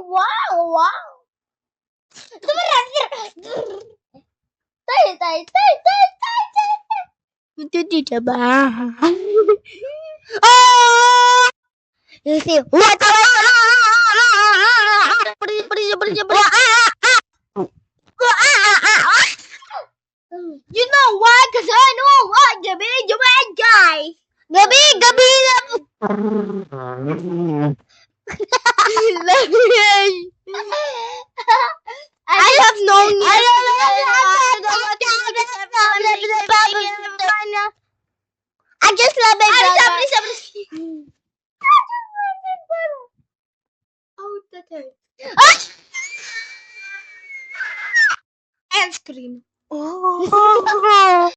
Wow. Itu tidak bahan. You see what? You know why? Cause I know what Gabi, you bad guy. Gabi. I have known you. I just love it. Oh, that hurts. And scream. Oh.